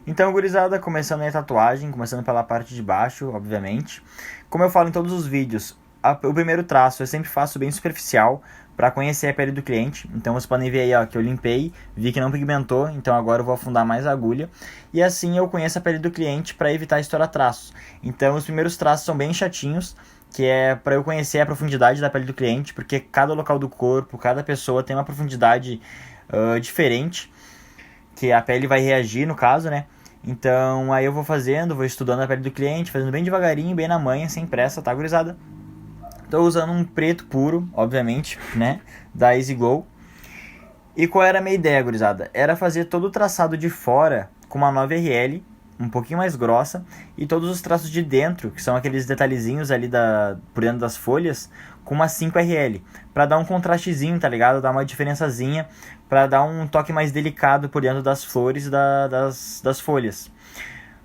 Então, gurizada, começando aí a tatuagem, começando pela parte de baixo, obviamente. Como eu falo em todos os vídeos, o primeiro traço eu sempre faço bem superficial para conhecer a pele do cliente. Então vocês podem ver aí ó, que eu limpei, vi que não pigmentou, então agora eu vou afundar mais a agulha. E assim eu conheço a pele do cliente para evitar estourar traços. Então os primeiros traços são bem chatinhos, que é para eu conhecer a profundidade da pele do cliente, porque cada local do corpo, cada pessoa tem uma profundidade diferente, que a pele vai reagir no caso, né? Então aí eu vou fazendo, vou estudando a pele do cliente, fazendo bem devagarinho, bem na manha, sem pressa, tá, gurizada? Tô usando um preto puro, obviamente, né? Da Easy Glow. E qual era a minha ideia, gurizada? Era fazer todo o traçado de fora com uma 9RL, um pouquinho mais grossa, e todos os traços de dentro, que são aqueles detalhezinhos ali por dentro das folhas, com uma 5RL, pra dar um contrastezinho, tá ligado? Dar uma diferençazinha, pra dar um toque mais delicado por dentro das flores das folhas.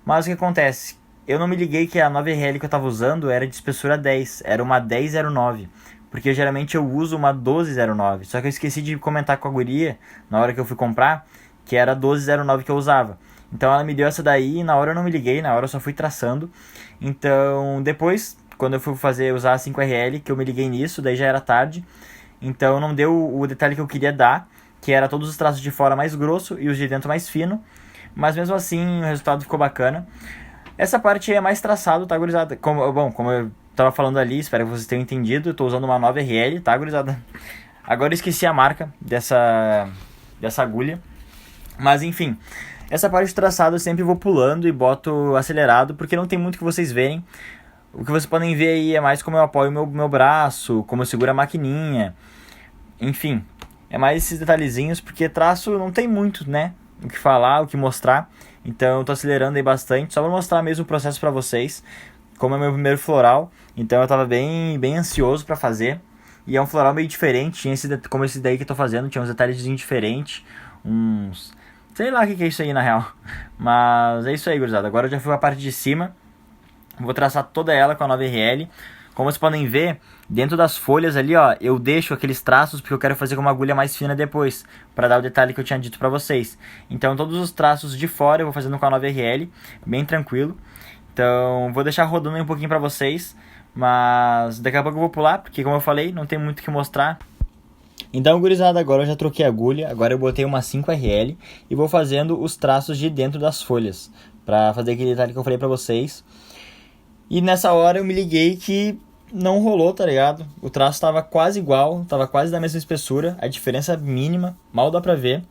Mas o que acontece? Eu não me liguei que a 9RL que eu tava usando era de espessura 10, era uma 1009. Porque geralmente eu uso uma 1209. Só que eu esqueci de comentar com a guria, na hora que eu fui comprar, que era a 1209 que eu usava. Então ela me deu essa daí e na hora eu não me liguei, na hora eu só fui traçando. Então depois, quando eu fui usar a 5RL, que eu me liguei nisso, daí já era tarde. Então não deu o detalhe que eu queria dar, que era todos os traços de fora mais grosso e os de dentro mais fino. Mas mesmo assim o resultado ficou bacana. Essa parte é mais traçado, tá, gurizada? Como eu tava falando ali, espero que vocês tenham entendido. Eu tô usando uma 9RL, tá, gurizada? Agora eu esqueci a marca dessa agulha. Mas enfim, essa parte de traçado eu sempre vou pulando e boto acelerado, porque não tem muito que vocês verem. O que vocês podem ver aí é mais como eu apoio meu braço, como eu seguro a maquininha. Enfim, é mais esses detalhezinhos, porque traço não tem muito, né? O que falar, o que mostrar. Então eu tô acelerando aí bastante, só pra mostrar mesmo o processo pra vocês. Como é meu primeiro floral, então eu tava bem ansioso pra fazer. E é um floral meio diferente, tinha como esse daí que eu tô fazendo, tinha uns detalhezinhos diferentes, uns... sei lá o que é isso aí na real. Mas é isso aí, gurizada. Agora eu já fui pra parte de cima, vou traçar toda ela com a 9RL. Como vocês podem ver, dentro das folhas ali, ó, eu deixo aqueles traços porque eu quero fazer com uma agulha mais fina depois, para dar o detalhe que eu tinha dito pra vocês. Então todos os traços de fora eu vou fazendo com a 9RL, bem tranquilo. Então vou deixar rodando aí um pouquinho pra vocês, mas daqui a pouco eu vou pular, porque como eu falei, não tem muito o que mostrar. Então, gurizada, agora eu já troquei a agulha, agora eu botei uma 5RL e vou fazendo os traços de dentro das folhas, pra fazer aquele detalhe que eu falei pra vocês. E nessa hora eu me liguei que não rolou, tá ligado? O traço tava quase igual, tava quase da mesma espessura, a diferença mínima, mal dá pra ver.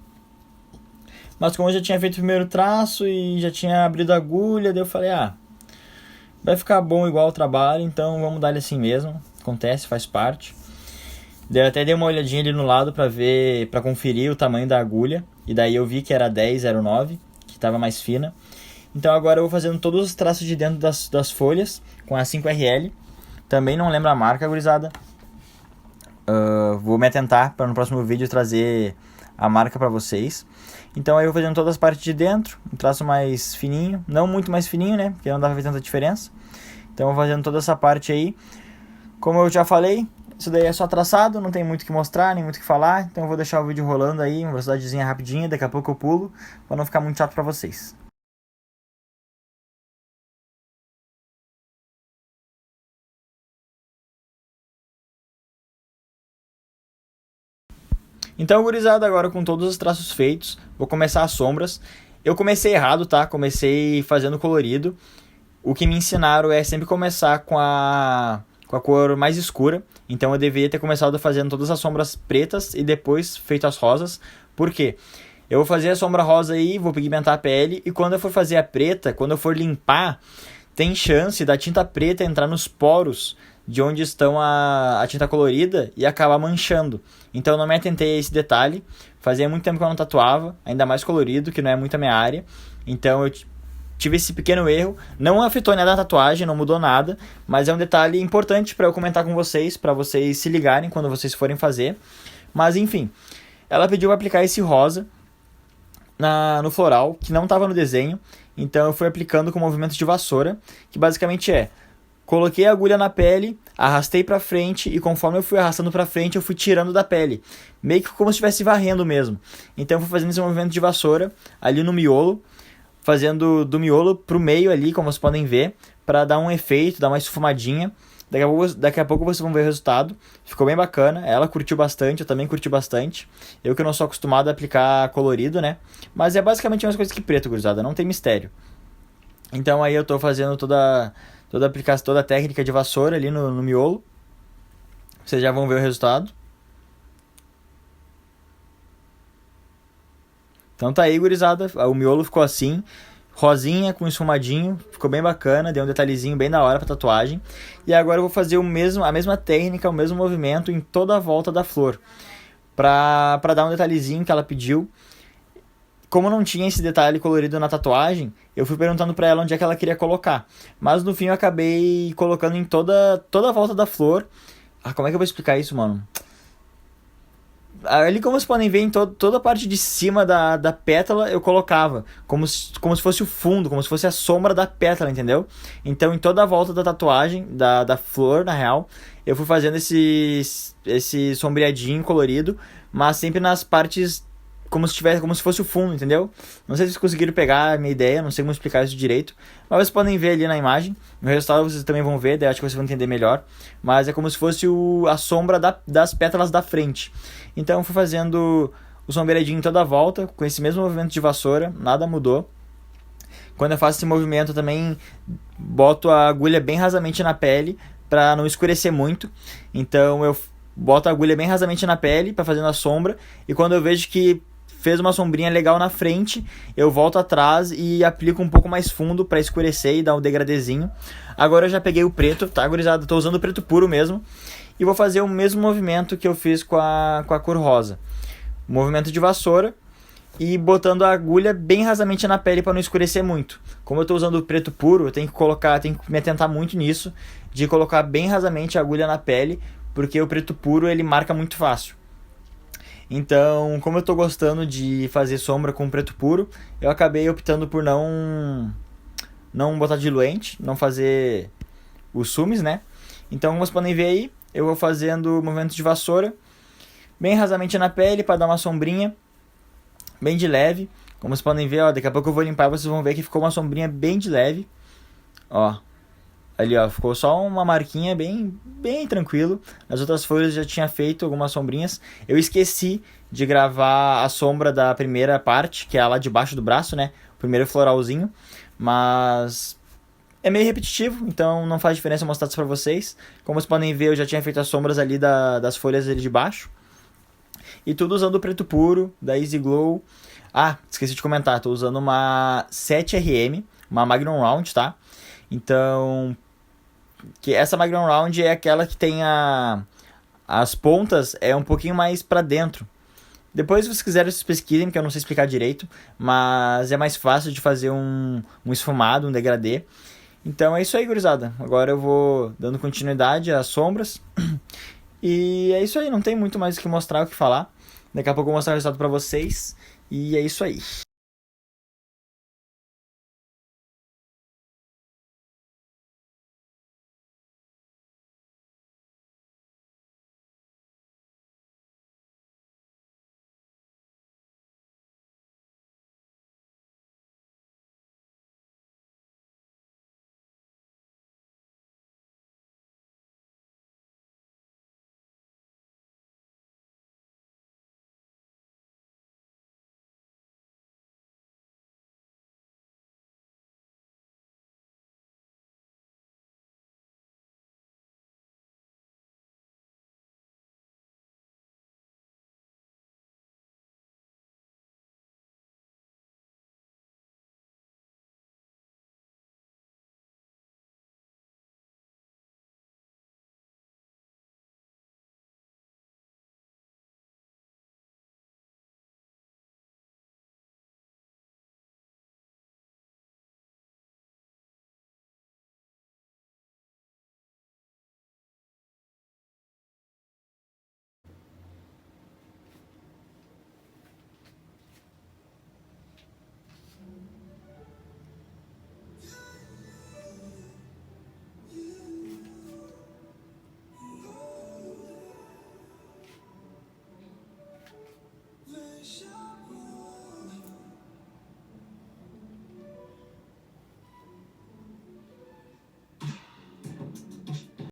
Mas como eu já tinha feito o primeiro traço e já tinha abrido a agulha, daí eu falei, vai ficar bom igual o trabalho, então vamos dar ele assim mesmo. Acontece, faz parte. Daí eu até dei uma olhadinha ali no lado pra ver, pra conferir o tamanho da agulha. E daí eu vi que era 1009, que tava mais fina. Então agora eu vou fazendo todos os traços de dentro das folhas com a 5RL. Também não lembro a marca, gurizada. Vou me atentar para no próximo vídeo trazer a marca para vocês. Então aí eu vou fazendo todas as partes de dentro, um traço mais fininho, não muito mais fininho, né, porque não dá pra ver tanta diferença. Então eu vou fazendo toda essa parte aí. Como eu já falei, isso daí é só traçado, não tem muito o que mostrar, nem muito o que falar. Então eu vou deixar o vídeo rolando aí, uma velocidadezinha rapidinha, daqui a pouco eu pulo, para não ficar muito chato para vocês. Então, gurizada, agora com todos os traços feitos, vou começar as sombras. Eu comecei errado, tá? Comecei fazendo colorido. O que me ensinaram é sempre começar com a cor mais escura. Então eu deveria ter começado fazendo todas as sombras pretas e depois feito as rosas. Por quê? Eu vou fazer a sombra rosa aí, vou pigmentar a pele. E quando eu for fazer a preta, quando eu for limpar, tem chance da tinta preta entrar nos poros de onde estão a tinta colorida e acabar manchando. Então eu não me atentei a esse detalhe. Fazia muito tempo que eu não tatuava, ainda mais colorido, que não é muito a minha área. Então eu tive esse pequeno erro. Não afetou nada a tatuagem, não mudou nada, mas é um detalhe importante para eu comentar com vocês, para vocês se ligarem quando vocês forem fazer. Mas enfim, ela pediu para aplicar esse rosa no floral, que não estava no desenho. Então eu fui aplicando com movimento de vassoura, que basicamente coloquei a agulha na pele, arrastei pra frente e conforme eu fui arrastando pra frente, eu fui tirando da pele. Meio que como se estivesse varrendo mesmo. Então eu fui fazendo esse movimento de vassoura ali no miolo, fazendo do miolo pro meio ali, como vocês podem ver, para dar um efeito, dar uma esfumadinha. Daqui a pouco vocês vão ver o resultado. Ficou bem bacana. Ela curtiu bastante, eu também curti bastante. Eu que não sou acostumado a aplicar colorido, né? Mas é basicamente a mesma coisa que preto, gurizada. Não tem mistério. Então aí eu tô fazendo toda a aplicação, toda a técnica de vassoura ali no miolo. Vocês já vão ver o resultado. Então tá aí, gurizada. O miolo ficou assim. Rosinha com esfumadinho, ficou bem bacana, deu um detalhezinho bem da hora pra tatuagem. E agora eu vou fazer a mesma técnica, o mesmo movimento em toda a volta da flor, pra dar um detalhezinho que ela pediu. Como não tinha esse detalhe colorido na tatuagem, eu fui perguntando pra ela onde é que ela queria colocar. Mas no fim eu acabei colocando em toda a volta da flor. Como é que eu vou explicar isso, mano? Ali, como vocês podem ver, em toda a parte de cima da pétala eu colocava, como se fosse o fundo, como se fosse a sombra da pétala, entendeu? Então, em toda a volta da tatuagem, da flor, na real, eu fui fazendo esse sombreadinho colorido, mas sempre nas partes como se fosse o fundo, entendeu? Não sei se vocês conseguiram pegar a minha ideia, não sei como explicar isso direito, mas vocês podem ver ali na imagem. No resultado vocês também vão ver, daí acho que vocês vão entender melhor. Mas é como se fosse a sombra das pétalas da frente. Então eu fui fazendo o sombreadinho toda a volta, com esse mesmo movimento de vassoura, nada mudou. Quando eu faço esse movimento eu também boto a agulha bem rasamente na pele, para não escurecer muito. Então eu boto a agulha bem rasamente na pele, para fazer a sombra, e quando eu vejo que fez uma sombrinha legal na frente, eu volto atrás e aplico um pouco mais fundo para escurecer e dar um degradezinho. Agora eu já peguei o preto, tá, gurizada? Tô usando o preto puro mesmo. E vou fazer o mesmo movimento que eu fiz com a cor rosa. Movimento de vassoura e botando a agulha bem rasamente na pele para não escurecer muito. Como eu tô usando o preto puro, eu tenho que me atentar muito nisso, de colocar bem rasamente a agulha na pele, porque o preto puro ele marca muito fácil. Então, como eu tô gostando de fazer sombra com preto puro, eu acabei optando por não botar diluente, não fazer os sumes, né? Então, como vocês podem ver aí, eu vou fazendo movimentos de vassoura, bem rasamente na pele, para dar uma sombrinha, bem de leve. Como vocês podem ver, ó, daqui a pouco eu vou limpar e vocês vão ver que ficou uma sombrinha bem de leve. Ó, ali, ó, ficou só uma marquinha bem tranquilo. Nas outras folhas eu já tinha feito algumas sombrinhas. Eu esqueci de gravar a sombra da primeira parte, que é a lá de baixo do braço, né? O primeiro floralzinho. Mas é meio repetitivo, então não faz diferença mostrar isso pra vocês. Como vocês podem ver, eu já tinha feito as sombras ali das folhas ali de baixo. E tudo usando o preto puro, da Easy Glow. Ah, esqueci de comentar, tô usando uma 7RM, uma Magnum Round, tá? Então, que essa Magnum Round é aquela que tem as pontas é um pouquinho mais pra dentro. Depois, se vocês quiserem, vocês pesquisem, porque eu não sei explicar direito, mas é mais fácil de fazer um esfumado, um degradê. Então é isso aí, gurizada. Agora eu vou dando continuidade às sombras. E é isso aí, não tem muito mais o que mostrar, o que falar. Daqui a pouco eu vou mostrar o resultado pra vocês. E é isso aí.